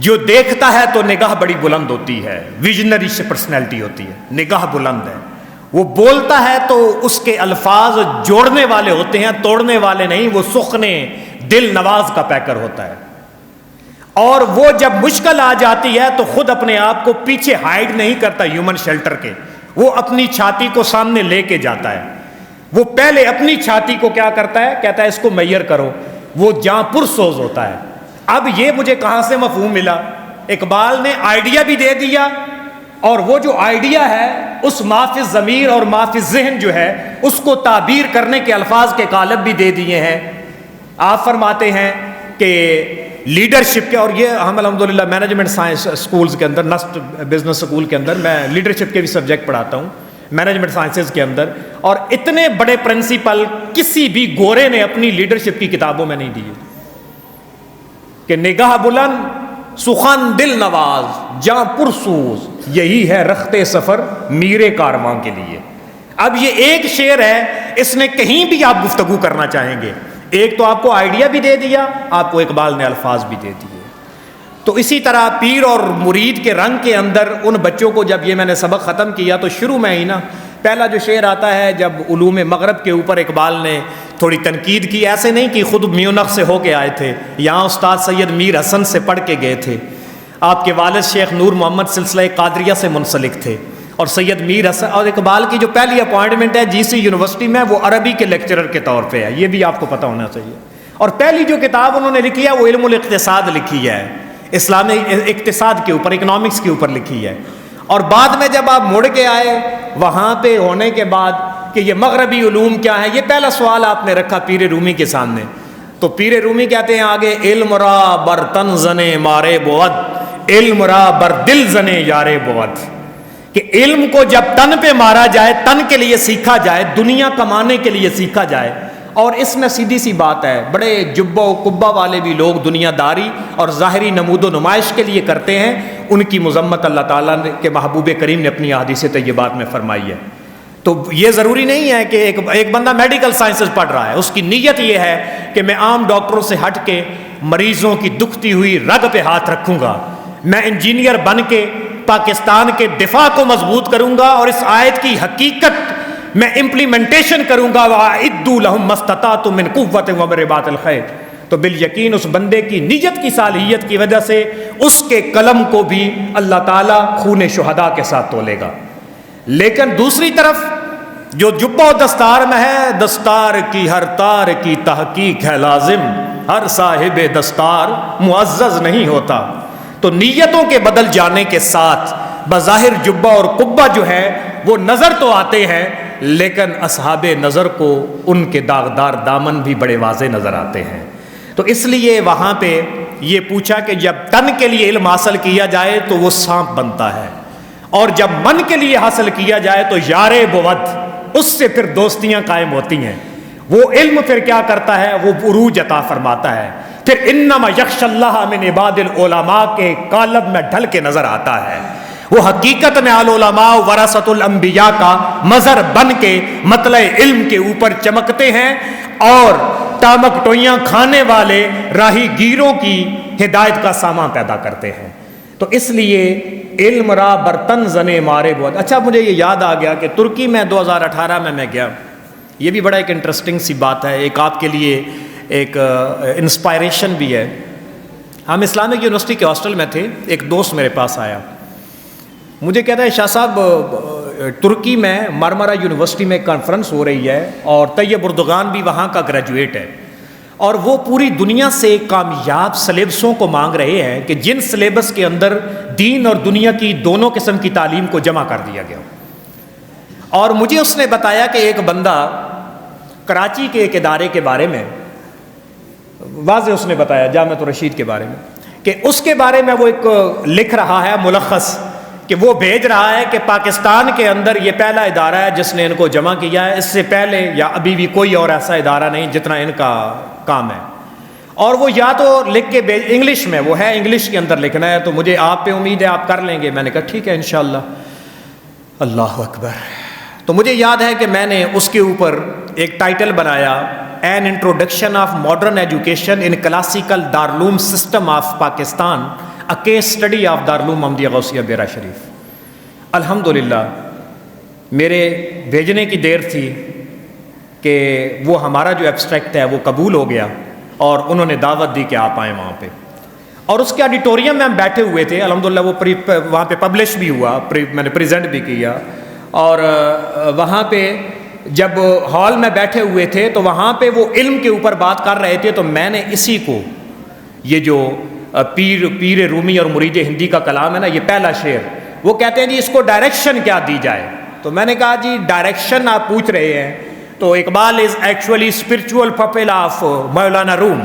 Speaker 1: جو دیکھتا ہے تو نگاہ بڑی بلند ہوتی ہے، ویژنری پرسنالٹی ہوتی ہے، نگاہ بلند ہے، وہ بولتا ہے تو اس کے الفاظ جوڑنے والے ہوتے ہیں، توڑنے والے نہیں، وہ سخنے دل نواز کا پیکر ہوتا ہے، اور وہ جب مشکل آ جاتی ہے تو خود اپنے آپ کو پیچھے ہائیڈ نہیں کرتا ہیومن شیلٹر کے، وہ اپنی چھاتی کو سامنے لے کے جاتا ہے، وہ پہلے اپنی چھاتی کو کیا کرتا ہے، کہتا ہے اس کو میئر کرو، وہ جاں پرسوز ہوتا ہے۔ اب یہ مجھے کہاں سے مفہوم ملا؟ اقبال نے آئیڈیا بھی دے دیا، اور وہ جو آئیڈیا ہے اس معافی ضمیر اور معافی ذہن جو ہے اس کو تعبیر کرنے کے الفاظ کے قالب بھی دے دیے ہیں۔ آپ فرماتے ہیں کہ لیڈرشپ کے، اور یہ ہم الحمدللہ مینجمنٹ سائنس سکولز کے اندر، نسٹ بزنس سکول کے اندر میں لیڈرشپ کے بھی سبجیکٹ پڑھاتا ہوں، مینجمنٹ سائنسز کے اندر، اور اتنے بڑے پرنسپل کسی بھی گورے نے اپنی لیڈرشپ کی کتابوں میں نہیں دیے کہ نگاہ بلند، سخن دل نواز، جاں پرسوز، یہی ہے رخت سفر میرے کارواں کے لیے۔ اب یہ ایک شعر ہے، اس میں کہیں بھی آپ گفتگو کرنا چاہیں گے، ایک تو آپ کو آئیڈیا بھی دے دیا، آپ کو اقبال نے الفاظ بھی دے دیے۔ تو اسی طرح پیر اور مرید کے رنگ کے اندر ان بچوں کو جب یہ میں نے سبق ختم کیا تو شروع میں ہی نا پہلا جو شعر آتا ہے، جب علوم مغرب کے اوپر اقبال نے تھوڑی تنقید کی، ایسے نہیں کہ خود میونخ سے ہو کے آئے تھے، یہاں استاد سید میر حسن سے پڑھ کے گئے تھے، آپ کے والد شیخ نور محمد سلسلہ قادریہ سے منسلک تھے، اور سید میر حسن، اور اقبال کی جو پہلی اپوائنٹمنٹ ہے جی سی یونیورسٹی میں وہ عربی کے لیکچرر کے طور پہ ہے، یہ بھی آپ کو پتہ ہونا چاہیے، اور پہلی جو کتاب انہوں نے لکھی ہے وہ علم الاقتصاد لکھی ہے، اسلامی اقتصاد کے اوپر، اکنامکس کے اوپر لکھی ہے۔ اور بعد میں جب آپ مڑ کے آئے وہاں پہ ہونے کے بعد کہ یہ مغربی علوم کیا ہے، یہ پہلا سوال آپ نے رکھا پیر رومی کے سامنے، تو پیر رومی کہتے ہیں آگے، علم را بر تن زنے مارے بود، علم را بر دل زنے یارے بود، کہ علم کو جب تن پہ مارا جائے، تن کے لیے سیکھا جائے، دنیا کمانے کے لیے سیکھا جائے، اور اس میں سیدھی سی بات ہے، بڑے جبہ و کبہ والے بھی لوگ دنیا داری اور ظاہری نمود و نمائش کے لیے کرتے ہیں، ان کی مذمت اللہ تعالیٰ کے محبوب کریم نے اپنی احادیث طیبات میں فرمائی ہے۔ تو یہ ضروری نہیں ہے کہ ایک بندہ میڈیکل سائنسز پڑھ رہا ہے، اس کی نیت یہ ہے کہ میں عام ڈاکٹروں سے ہٹ کے مریضوں کی دکھتی ہوئی رگ پہ ہاتھ رکھوں گا، میں انجینئر بن کے پاکستان کے دفاع کو مضبوط کروں گا، اور اس آیت کی حقیقت میں امپلیمنٹیشن کروں گا، وَأَعِدُّوا لَهُم مَّا اسْتَطَعْتُم مِّن قُوَّةٍ وَمِن رِّبَاطِ الْخَيْلِ، تو بالیقین اس بندے کی نیت کی صالحیت کی وجہ سے اس کے قلم کو بھی اللہ تعالیٰ خون شہداء کے ساتھ تولے گا۔ لیکن دوسری طرف جو جبہ و دستار میں ہے، دستار کی ہر تار کی تحقیق ہے لازم، ہر صاحب دستار معزز نہیں ہوتا، تو نیتوں کے بدل جانے کے ساتھ بظاہر جبہ اور قبہ جو ہے وہ نظر تو آتے ہیں، لیکن اصحاب نظر کو ان کے داغدار دامن بھی بڑے واضح نظر آتے ہیں۔ تو اس لیے وہاں پہ یہ پوچھا کہ جب تن کے لیے علم حاصل کیا جائے تو وہ سانپ بنتا ہے، اور جب من کے لیے حاصل کیا جائے تو یار بود، اس سے پھر دوستیاں قائم ہوتی ہیں۔ وہ علم پھر کیا کرتا ہے؟ وہ عروج عطا فرماتا ہے، پھر انما یخشی اللہ من عباد العلماء کے کالب میں ڈھل کے نظر آتا ہے۔ وہ حقیقت میں العلماء ورثۃ الانبیاء کا مظہر بن کے مطلع علم کے اوپر چمکتے ہیں، اور ٹامک ٹوئیاں کھانے والے راہی گیروں کی ہدایت کا سامان پیدا کرتے ہیں۔ تو اس لیے علم را برتن زنے مارے بہت اچھا۔ مجھے یہ یاد آ گیا کہ ترکی میں 2018 میں گیا، یہ بھی بڑا ایک انٹرسٹنگ سی بات ہے، ایک آپ کے لیے ایک انسپائریشن بھی ہے۔ ہم اسلامک یونیورسٹی کے ہاسٹل میں تھے، ایک دوست میرے پاس آیا، مجھے کہتا ہے شاہ صاحب ترکی میں مرمرہ یونیورسٹی میں کانفرنس ہو رہی ہے، اور طیب اردگان بھی وہاں کا گریجویٹ ہے، اور وہ پوری دنیا سے کامیاب سلیبسوں کو مانگ رہے ہیں کہ جن سلیبس کے اندر دین اور دنیا کی دونوں قسم کی تعلیم کو جمع کر دیا گیا۔ اور مجھے اس نے بتایا کہ ایک بندہ کراچی کے ایک ادارے کے بارے میں واضح اس نے بتایا، جامعۃ الرشید کے بارے میں، کہ اس کے بارے میں وہ ایک لکھ رہا ہے ملخص، کہ وہ بھیج رہا ہے کہ پاکستان کے اندر یہ پہلا ادارہ ہے جس نے ان کو جمع کیا ہے، اس سے پہلے یا ابھی بھی کوئی اور ایسا ادارہ نہیں جتنا ان کا کام ہے۔ اور وہ یا تو لکھ کے انگلش میں، وہ ہے انگلش کے اندر لکھنا ہے، تو مجھے آپ پہ امید ہے آپ کر لیں گے۔ میں نے کہا ٹھیک ہے انشاءاللہ۔ اللہ اکبر۔ تو مجھے یاد ہے کہ میں نے اس کے اوپر ایک ٹائٹل بنایا، an introduction of modern education in classical Darul Uloom system of Pakistan, a case study of Darul Uloom Muhammadia Ghausia بیرا شریف۔ الحمدللہ میرے بھیجنے کی دیر تھی کہ وہ ہمارا جو ایبسٹریکٹ ہے وہ قبول ہو گیا، اور انہوں نے دعوت دی کہ آپ آئیں وہاں پہ، اور اس کے آڈیٹوریم میں ہم بیٹھے ہوئے تھے۔ الحمدللہ وہ وہاں پہ پبلش بھی ہوا، میں نے پریزنٹ بھی کیا، اور وہاں پہ جب ہال میں بیٹھے ہوئے تھے تو وہاں پہ وہ علم کے اوپر بات کر رہے تھے، تو میں نے اسی کو، یہ جو پیر رومی اور مرید ہندی کا کلام ہے نا، یہ پہلا شعر، وہ کہتے ہیں جی اس کو ڈائریکشن کیا دی جائے؟ تو میں نے کہا جی ڈائریکشن آپ پوچھ رہے ہیں تو Iqbal is actually spiritual pupil of Maulana Rum,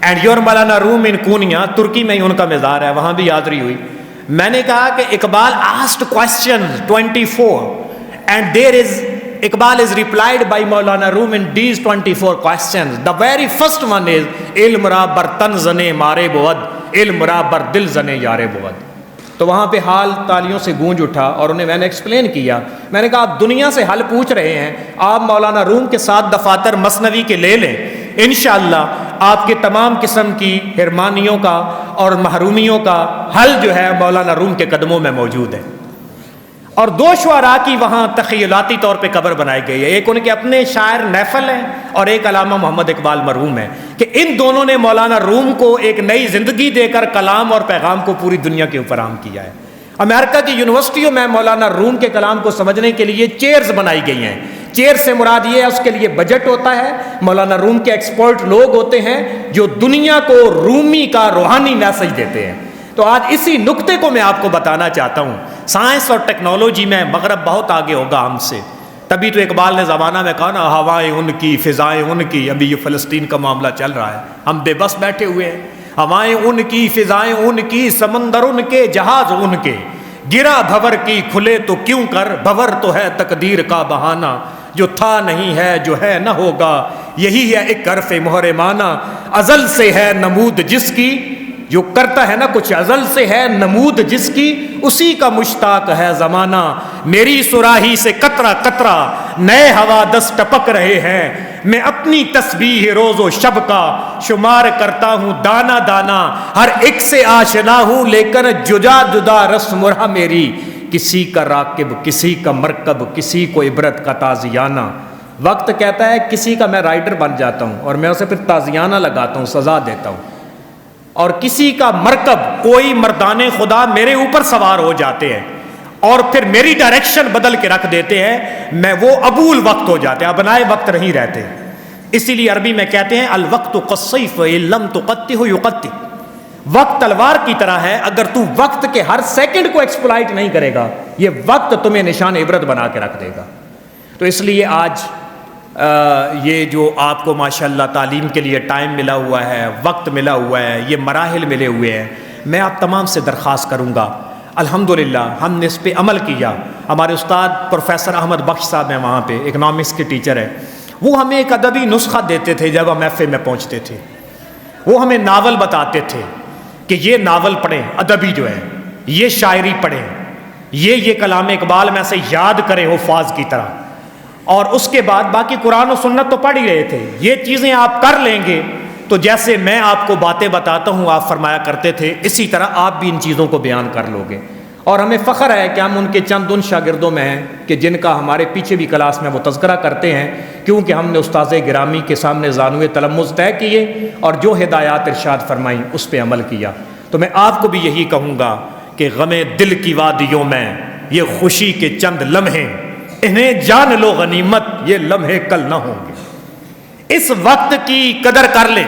Speaker 1: and your مولانا روم ان کونیا، ترکی میں ہی ان کا مزار ہے، وہاں بھی یادری ہوئی۔ میں نے کہا کہ Iqbal asked questions 24 and Iqbal is replied by Maulana Room in these 24 questions. The very first one is علم را بر تن زنے مارے بود، علم را بر دل زنے یارے بود۔ تو وہاں پہ حال تالیوں سے گونج اٹھا، اور انہیں میں نے ایکسپلین کیا، میں نے کہا آپ دنیا سے حل پوچھ رہے ہیں، آپ مولانا روم کے 7 دفاتر مثنوی کے لے لیں، انشاءاللہ آپ کے تمام قسم کی حرمانیوں کا اور محرومیوں کا حل جو ہے مولانا روم کے قدموں میں موجود ہے۔ اور 2 شعراء کی وہاں تخیلاتی طور پہ قبر بنائی گئی ہے، ایک ان کے اپنے شاعر نیفل ہیں اور ایک علامہ محمد اقبال مرحوم ہے، کہ ان دونوں نے مولانا روم کو ایک نئی زندگی دے کر کلام اور پیغام کو پوری دنیا کے اوپر عام کیا ہے۔ امریکہ کی یونیورسٹیوں میں مولانا روم کے کلام کو سمجھنے کے لیے چیئرز بنائی گئی ہیں۔ چیئر سے مراد یہ ہے اس کے لیے بجٹ ہوتا ہے، مولانا روم کے ایکسپرٹ لوگ ہوتے ہیں جو دنیا کو رومی کا روحانی میسج دیتے ہیں۔ تو آج اسی نقطے کو میں آپ کو بتانا چاہتا ہوں، سائنس اور ٹیکنالوجی میں مغرب بہت آگے ہوگا ہم سے، تبھی تو اقبال نے زمانہ میں کہا نا ہوائیں ان کی فضائیں ان کی، ابھی یہ فلسطین کا معاملہ چل رہا ہے، ہم بے بس بیٹھے ہوئے ہیں، ہوائیں ان کی فضائیں ان کی، سمندر ان کے جہاز ان کے، گرا بھور کی کھلے تو کیوں کر، بھور تو ہے تقدیر کا بہانہ، جو تھا نہیں ہے جو ہے نہ ہوگا، یہی ہے ایک حرف مہر معنی، ازل سے ہے نمود جس کی، جو کرتا ہے نا کچھ ازل سے ہے نمود جس کی، اسی کا مشتاق ہے زمانہ، میری صراحی سے قطرہ قطرہ نئے حوادث ٹپک رہے ہیں، میں اپنی تسبیح روز و شب کا شمار کرتا ہوں دانا دانا، ہر ایک سے آشنا ہوں لیکن جدا جدا رسم رہا میری، کسی کا راکب کسی کا مرکب کسی کو عبرت کا تازیانہ۔ وقت کہتا ہے کسی کا میں رائڈر بن جاتا ہوں اور میں اسے پھر تازیانہ لگاتا ہوں، سزا دیتا ہوں، اور کسی کا مرکب کوئی مردان خدا میرے اوپر سوار ہو جاتے ہیں اور پھر میری ڈائریکشن بدل کے رکھ دیتے ہیں، میں وہ ابول وقت ہو جاتے ہیں، ابنائے وقت نہیں رہتے۔ اسی لیے عربی میں کہتے ہیں الوقت قصیف ان لم تقطہ یقطع، وقت تلوار کی طرح ہے، اگر تو وقت کے ہر سیکنڈ کو ایکسپلائٹ نہیں کرے گا، یہ وقت تمہیں نشان عبرت بنا کے رکھ دے گا۔ تو اس لیے آج یہ جو آپ کو ماشاءاللہ تعلیم کے لیے ٹائم ملا ہوا ہے، وقت ملا ہوا ہے، یہ مراحل ملے ہوئے ہیں، میں آپ تمام سے درخواست کروں گا، الحمدللہ ہم نے اس پہ عمل کیا۔ ہمارے استاد پروفیسر احمد بخش صاحب ہیں وہاں پہ، اکنامکس کے ٹیچر ہیں، وہ ہمیں ایک ادبی نسخہ دیتے تھے جب ہم محفل میں پہنچتے تھے۔ وہ ہمیں ناول بتاتے تھے کہ یہ ناول پڑھیں، ادبی جو ہے، یہ شاعری پڑھیں، یہ کلام اقبال میں سے یاد کریں حفاظ کی طرح، اور اس کے بعد باقی قرآن و سنت تو پڑھ ہی رہے تھے، یہ چیزیں آپ کر لیں گے تو جیسے میں آپ کو باتیں بتاتا ہوں آپ فرمایا کرتے تھے، اسی طرح آپ بھی ان چیزوں کو بیان کر لو گے۔ اور ہمیں فخر ہے کہ ہم ان کے چند ان شاگردوں میں ہیں کہ جن کا ہمارے پیچھے بھی کلاس میں وہ تذکرہ کرتے ہیں، کیونکہ ہم نے استاذ گرامی کے سامنے زانوئے تلمذ طے کیے اور جو ہدایات ارشاد فرمائیں اس پہ عمل کیا۔ تو میں آپ کو بھی یہی کہوں گا کہ غم دل کی وادیوں میں یہ خوشی کے چند لمحے، انہیں جان لو غنیمت، یہ لمحے کل نہ ہوں گے۔ اس وقت کی قدر کر لے،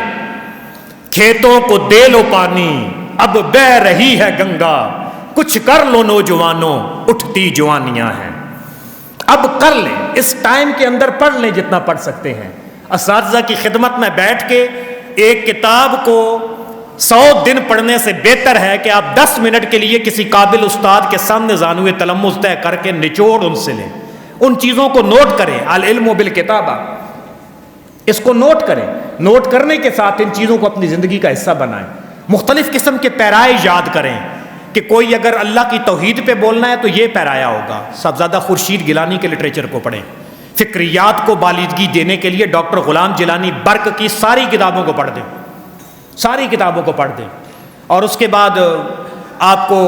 Speaker 1: کھیتوں کو دے لو پانی، اب بہ رہی ہے گنگا، کچھ کر لو نوجوانوں، اٹھتی جوانیاں ہیں۔ اب کر لیں، اس ٹائم کے اندر پڑھ لیں جتنا پڑھ سکتے ہیں۔ اساتذہ کی خدمت میں بیٹھ کے ایک کتاب کو 100 دن پڑھنے سے بہتر ہے کہ آپ 10 منٹ کے لیے کسی قابل استاد کے سامنے زانوئے تلمذ طے کر کے نچوڑ ان سے لیں، ان چیزوں کو نوٹ کریں۔ العلم بالکتابہ، اس کو نوٹ کریں، نوٹ کرنے کے ساتھ ان چیزوں کو اپنی زندگی کا حصہ بنائیں۔ مختلف قسم کے پیرائے یاد کریں کہ کوئی اگر اللہ کی توحید پہ بولنا ہے تو یہ پیرایا ہوگا۔ صاحبزادہ خورشید گیلانی کے لٹریچر کو پڑھیں، فکریات کو بالیدگی دینے کے لیے ڈاکٹر غلام جیلانی برق کی ساری کتابوں کو پڑھ دیں، ساری کتابوں کو پڑھ دیں۔ اور اس کے بعد آپ کو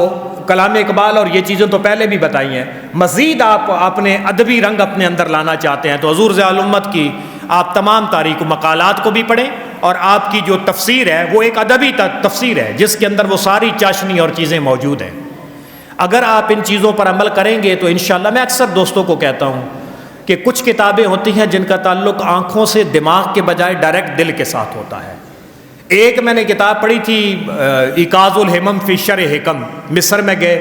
Speaker 1: کلام اقبال اور یہ چیزیں تو پہلے بھی بتائی ہیں، مزید آپ اپنے ادبی رنگ اپنے اندر لانا چاہتے ہیں تو حضور ضیاء الامت کی آپ تمام تاریخ و مقالات کو بھی پڑھیں، اور آپ کی جو تفسیر ہے وہ ایک ادبی تفسیر ہے جس کے اندر وہ ساری چاشنی اور چیزیں موجود ہیں۔ اگر آپ ان چیزوں پر عمل کریں گے تو انشاءاللہ، میں اکثر دوستوں کو کہتا ہوں کہ کچھ کتابیں ہوتی ہیں جن کا تعلق آنکھوں سے دماغ کے بجائے ڈائریکٹ دل کے ساتھ ہوتا ہے۔ ایک میں نے کتاب پڑھی تھی ایقاظ الہمم فی شرح حکم، مصر میں گئے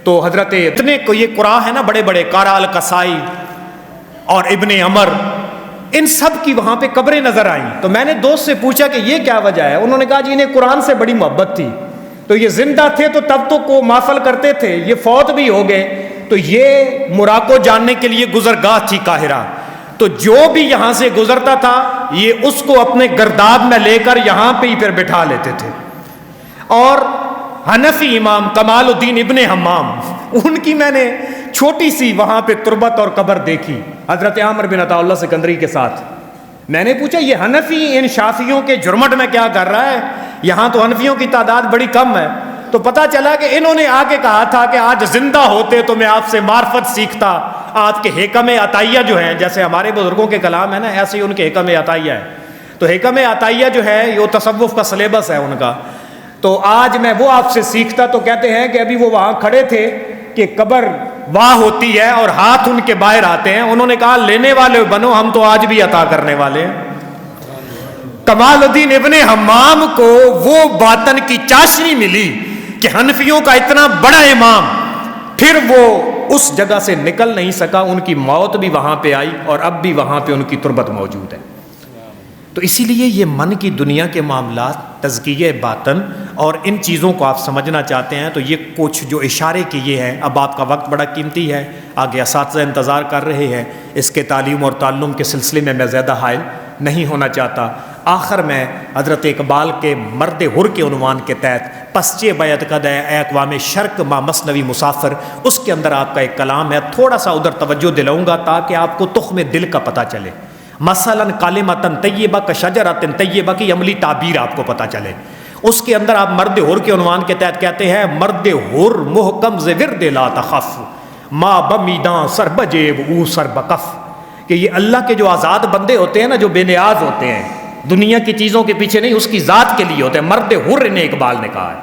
Speaker 1: تو حضرت اتنے کو یہ قراء ہے نا بڑے بڑے، قارا القصائی اور ابن عمر، ان سب کی وہاں پہ قبریں نظر آئیں۔ تو میں نے دوست سے پوچھا کہ یہ کیا وجہ ہے؟ انہوں نے کہا جی انہیں قرآن سے بڑی محبت تھی، تو یہ زندہ تھے تو تب تو کو محفل کرتے تھے، یہ فوت بھی ہو گئے تو یہ موراکو جاننے کے لیے گزرگاہ تھی قاہرہ، تو جو بھی یہاں سے گزرتا تھا یہ اس کو اپنے گرداب میں لے کر یہاں پہ ہی پھر بٹھا لیتے تھے۔ اور حنفی امام کمال الدین ابن حمام، ان کی میں نے چھوٹی سی وہاں پہ تربت اور قبر دیکھی حضرت عامر بن عطا اللہ سکندری کے ساتھ۔ میں نے پوچھا یہ حنفی ان شافیوں کے جرمٹ میں کیا کر رہا ہے؟ یہاں تو حنفیوں کی تعداد بڑی کم ہے۔ تو پتہ چلا کہ انہوں نے آ کے کہا تھا کہ آج زندہ ہوتے تو میں آپ سے معرفت سیکھتا، آپ کے حکم عطائیہ جو ہیں، جیسے ہمارے بزرگوں کے کلام ہے نا، ایسے ہی ان کے حکم عطائیہ ہے۔ تو حکم عطائیہ جو ہے یہ تصوف کا سلیبس ہے ان کا، تو آج میں وہ آپ سے سیکھتا۔ تو کہتے ہیں کہ ابھی وہ وہاں کھڑے تھے کہ قبر واہ ہوتی ہے اور ہاتھ ان کے باہر آتے ہیں، انہوں نے کہا لینے والے بنو، ہم تو آج بھی عطا کرنے والے ہیں۔ کمال الدین ابن حمام کو وہ باطن کی چاشنی ملی کہ حنفیوں کا اتنا بڑا امام، پھر وہ اس جگہ سے نکل نہیں سکا، ان کی موت بھی وہاں پہ آئی اور اب بھی وہاں پہ ان کی تربت موجود ہے۔ تو اسی لیے یہ من کی دنیا کے معاملات، تزکیہ باطن اور ان چیزوں کو آپ سمجھنا چاہتے ہیں تو یہ کچھ جو اشارے کیے ہیں۔ اب آپ کا وقت بڑا قیمتی ہے، آگے اساتذہ انتظار کر رہے ہیں، اس کے تعلیم اور تعلم کے سلسلے میں زیادہ حائل نہیں ہونا چاہتا۔ آخر میں حضرت اقبال کے مرد حر کے عنوان کے تحت پسچے بیعت قد اے اقوام شرق ما مثنوی مسافر، اس کے اندر آپ کا ایک کلام ہے، تھوڑا سا ادھر توجہ دلاؤں گا تاکہ آپ کو تخم دل کا پتہ چلے۔ مثلاً کلمۃ طیبہ کشجرۃ طیبہ کی عملی تعبیر آپ کو پتہ چلے۔ اس کے اندر آپ مرد حر کے عنوان کے تحت کہتے ہیں مرد حر محکم ز ورد لا تخف ما بمیداں سر بجیب او سر بکف، کہ یہ اللہ کے جو آزاد بندے ہوتے ہیں نا، جو بے نیاز ہوتے ہیں، دنیا کی چیزوں کے پیچھے نہیں، اس کی ذات کے لیے ہوتے ہیں، مرد حر انہیں اقبال نے کہا ہے۔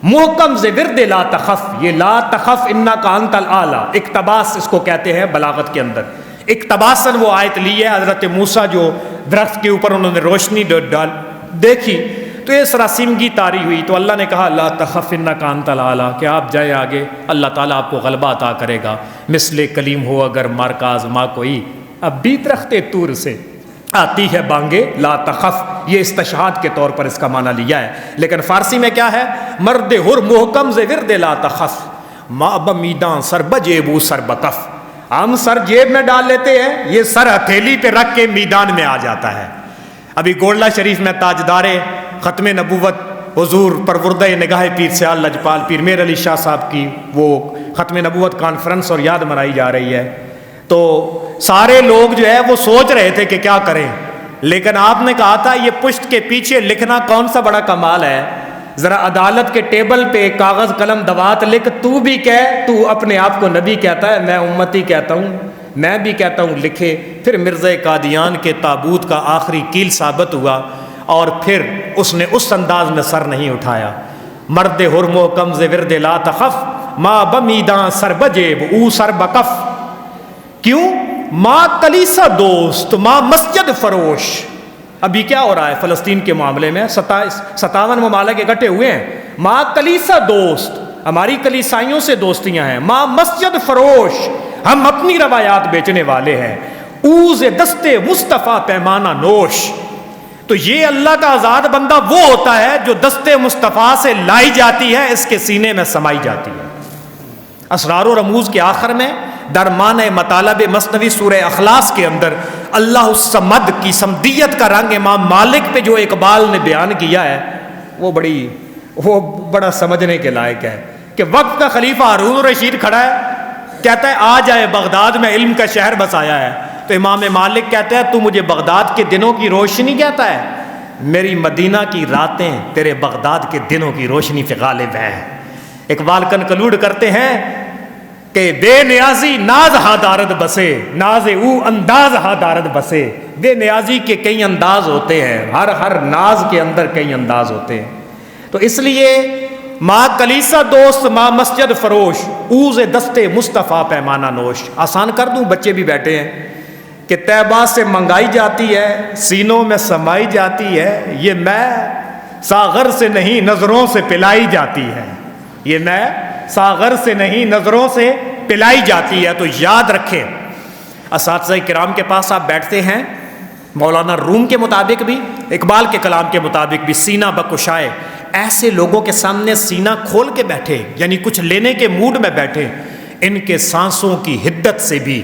Speaker 1: محکم ز ورد لا تخف، یہ لا تخف انک انت الاعلی، اقتباس اس کو کہتے ہیں بلاغت کے اندر۔ اقتباساً وہ آیت لی ہے حضرت موسیٰ جو درخت کے اوپر انہوں نے روشنی دیکھی تو یہ سراسیمگی طاری ہوئی تو اللہ نے کہا لا تخف انک انت الاعلی، کہ آپ جائیں آگے، اللہ تعالیٰ آپ کو غلبہ عطا کرے گا۔ مثل کلیم ہو اگر مارکا آزما کوئی، اب بھی درخت طور سے آتی ہے بانگے لا تخف، یہ استشہاد کے طور پر اس کا معنی لیا ہے، لیکن فارسی میں کیا ہے؟ مرد ہر محکم ز ورد لا تخف ما بمیداں سر بجیبو سر بکف۔ ہم سر جیب میں ڈال لیتے ہیں، یہ سر ہتھیلی پہ رکھ کے میدان میں آ جاتا ہے۔ ابھی گولڈہ شریف میں تاجدار ختم نبوت حضور پروردہ نگاہ پیر سیال لجپال پیر میر علی شاہ صاحب کی وہ ختم نبوت کانفرنس اور یاد منائی جا رہی ہے، تو سارے لوگ جو ہے وہ سوچ رہے تھے کہ کیا کریں، لیکن آپ نے کہا تھا یہ پشت کے پیچھے لکھنا کون سا بڑا کمال ہے، ذرا عدالت کے ٹیبل پہ کاغذ قلم دوات لکھ، تو بھی کہہ، تو اپنے آپ کو نبی کہتا ہے، میں امتی کہتا ہوں، میں بھی کہتا ہوں لکھے۔ پھر مرزا قادیان کے تابوت کا آخری کیل ثابت ہوا اور پھر اس نے اس انداز میں سر نہیں اٹھایا۔ مرد حرم و کم ز ورد لا تخف ما بمیداں سر بجیب او سر بکف، کیوں؟ ماں کلیسا دوست ماں مسجد فروش۔ ابھی کیا ہو رہا ہے فلسطین کے معاملے میں؟ 57 ممالک اکٹھے ہوئے ہیں، ماں کلیسا دوست، ہماری کلیسائیوں سے دوستیاں ہیں، ماں مسجد فروش، ہم اپنی روایات بیچنے والے ہیں، اوز دست مصطفیٰ پیمانہ نوش۔ تو یہ اللہ کا آزاد بندہ وہ ہوتا ہے جو دست مصطفیٰ سے لائی جاتی ہے، اس کے سینے میں سمائی جاتی ہے۔ اسرار و رموز کے آخر میں درمان مطالب مثنوی سورہ اخلاص کے اندر اللہ الصمد کی صمدیت کا رنگ امام مالک پہ جو اقبال نے بیان کیا ہے وہ بڑا سمجھنے کے لائق ہے، کہ وقت کا خلیفہ ہارون رشید کھڑا ہے، کہتا ہے آ جائے بغداد میں علم کا شہر بسایا ہے، تو امام مالک کہتا ہے تو مجھے بغداد کے دنوں کی روشنی کہتا ہے، میری مدینہ کی راتیں تیرے بغداد کے دنوں کی روشنی پہ غالب ہیں۔ اقبال کنکلوڈ کرتے ہیں کہ بے نیازی ناز ہا دارد بسے، ناز او انداز ہا دارد بسے۔ بے نیازی کے کئی انداز ہوتے ہیں، ہر ناز کے اندر کئی انداز ہوتے ہیں، تو اس لیے ماں کلیسا دوست ماں مسجد فروش، اوز دست مصطفیٰ پیمانہ نوش۔ آسان کر دوں، بچے بھی بیٹھے ہیں، کہ طیبہ سے منگائی جاتی ہے، سینوں میں سمائی جاتی ہے، یہ میں ساغر سے نہیں نظروں سے پلائی جاتی ہے، یہ میں ساغر سے نہیں نظروں سے پلائی جاتی ہے۔ تو یاد رکھیں، اساتذہ کرام کے پاس آپ بیٹھتے ہیں، مولانا روم کے مطابق بھی، اقبال کے کلام کے مطابق بھی، سینہ بکشائے، ایسے لوگوں کے سامنے سینہ کھول کے بیٹھے، یعنی کچھ لینے کے موڈ میں بیٹھے، ان کے سانسوں کی حدت سے بھی،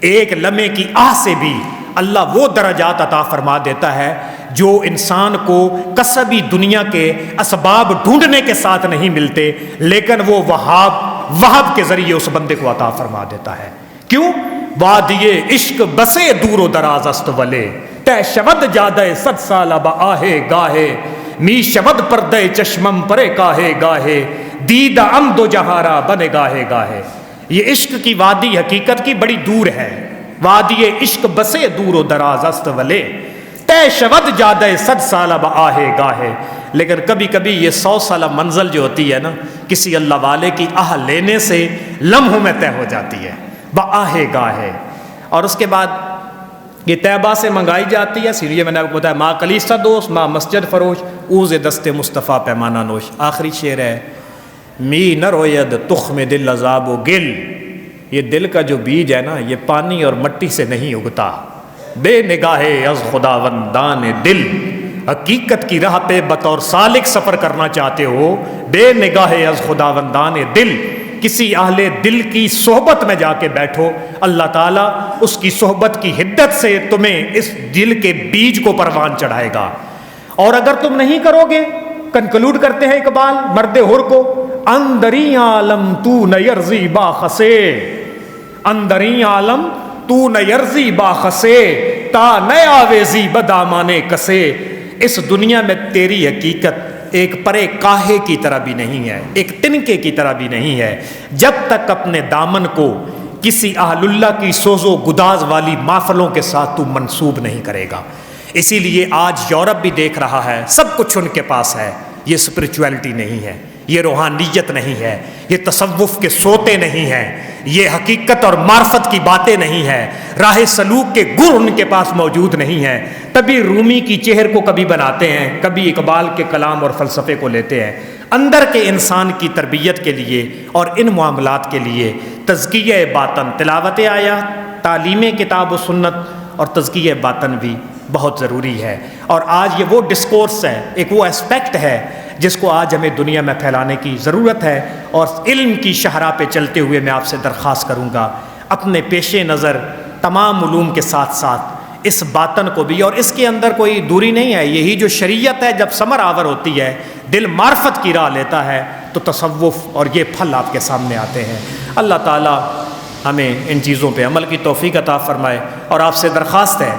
Speaker 1: ایک لمحے کی آہ سے بھی اللہ وہ درجات عطا فرما دیتا ہے جو انسان کو کسبی دنیا کے اسباب ڈھونڈنے کے ساتھ نہیں ملتے، لیکن وہ وہاب کے ذریعے اس بندے کو عطا فرما دیتا ہے۔ کیوں؟ وادی عشق بسے دور و دراز است ولے، تے شود جادے 100 سال اب آہے گاہے، می شود پردے چشمم پرے کاہے گاہے، دید عمد و جہارا بنے گاہے گاہے۔ یہ عشق کی وادی حقیقت کی بڑی دور ہے، وادی عشق بسے دور و دراز است ولے، تے شود جادے 100 سال اب آہے گاہے۔ لیکن کبھی کبھی یہ 100 سالہ منزل جو ہوتی ہے نا، کسی اللہ والے کی آہ لینے سے لمحوں میں طے ہو جاتی ہے، بآہے گاہے۔ اور اس کے بعد یہ طیبہ سے منگائی جاتی ہے، سیریے میں نے آپ کو بتایا، ماں کلیسا دوست ماں مسجد فروش، اوز دست مصطفیٰ پیمانہ نوش۔ آخری شعر ہے، می نہ روید تخم دل عذاب و گل، یہ دل کا جو بیج ہے نا، یہ پانی اور مٹی سے نہیں اگتا، بے نگاہ از خداوندان دل، حقیقت کی راہ پہ بطور سالک سفر کرنا چاہتے ہو، بے نگاہ از خداوندان دل، کسی اہل دل کی صحبت میں جا کے بیٹھو، اللہ تعالیٰ اس کی صحبت کی حدت سے تمہیں اس دل کے بیج کو پروان چڑھائے گا۔ اور اگر تم نہیں کرو گے، کنکلوڈ کرتے ہیں اقبال مرد حر کو، اندری عالم تو نہ یرزی باخسے، اندری عالم تو نہ یرزی باخسے، تا نہ آویزی بدامانے کسے۔ اس دنیا میں تیری حقیقت ایک پرے کاہے کی طرح بھی نہیں ہے، ایک تنکے کی طرح بھی نہیں ہے، جب تک اپنے دامن کو کسی اہل اللہ کی سوز و گداز والی محفلوں کے ساتھ تو منسوب نہیں کرے گا۔ اسی لیے آج یورپ بھی دیکھ رہا ہے، سب کچھ ان کے پاس ہے، یہ اسپرچویلٹی نہیں ہے، یہ روحانیت نہیں ہے، یہ تصوف کے سوتے نہیں ہیں، یہ حقیقت اور معرفت کی باتیں نہیں ہیں، راہ سلوک کے گر ان کے پاس موجود نہیں ہیں، تبھی رومی کی چہر کو کبھی بناتے ہیں، کبھی اقبال کے کلام اور فلسفے کو لیتے ہیں۔ اندر کے انسان کی تربیت کے لیے اور ان معاملات کے لیے تزکیہ باطن، تلاوت آیات، تعلیم کتاب و سنت اور تزکیہ باطن بھی بہت ضروری ہے۔ اور آج یہ وہ ڈسکورس ہے، ایک وہ اسپیکٹ ہے جس کو آج ہمیں دنیا میں پھیلانے کی ضرورت ہے۔ اور علم کی شاہراہ پہ چلتے ہوئے میں آپ سے درخواست کروں گا، اپنے پیش نظر تمام علوم کے ساتھ ساتھ اس باطن کو بھی، اور اس کے اندر کوئی دوری نہیں ہے، یہی جو شریعت ہے جب ثمر آور ہوتی ہے، دل معرفت کی راہ لیتا ہے تو تصوف اور یہ پھل آپ کے سامنے آتے ہیں۔ اللہ تعالیٰ ہمیں ان چیزوں پہ عمل کی توفیق عطا فرمائے، اور آپ سے درخواست ہے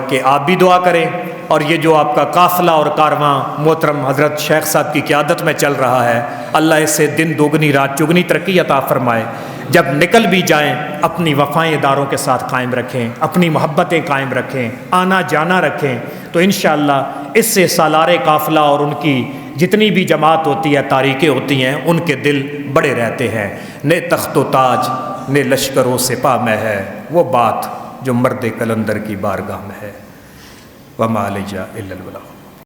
Speaker 1: کہ آپ بھی دعا کریں، اور یہ جو آپ کا قافلہ اور کارواں محترم حضرت شیخ صاحب کی قیادت میں چل رہا ہے، اللہ اس سے دن دوگنی رات چگنی ترقی عطا فرمائے۔ جب نکل بھی جائیں اپنی وفائیں اداروں کے ساتھ قائم رکھیں، اپنی محبتیں قائم رکھیں، آنا جانا رکھیں، تو انشاءاللہ اس سے سالار قافلہ اور ان کی جتنی بھی جماعت ہوتی ہے، تاریخیں ہوتی ہیں، ان کے دل بڑے رہتے ہیں۔ نے تخت و تاج نے لشکر و سپاہ میں ہے وہ بات جو مرد کلندر کی بارگاہ میں ہے۔ وما علیہ الا البلاغ۔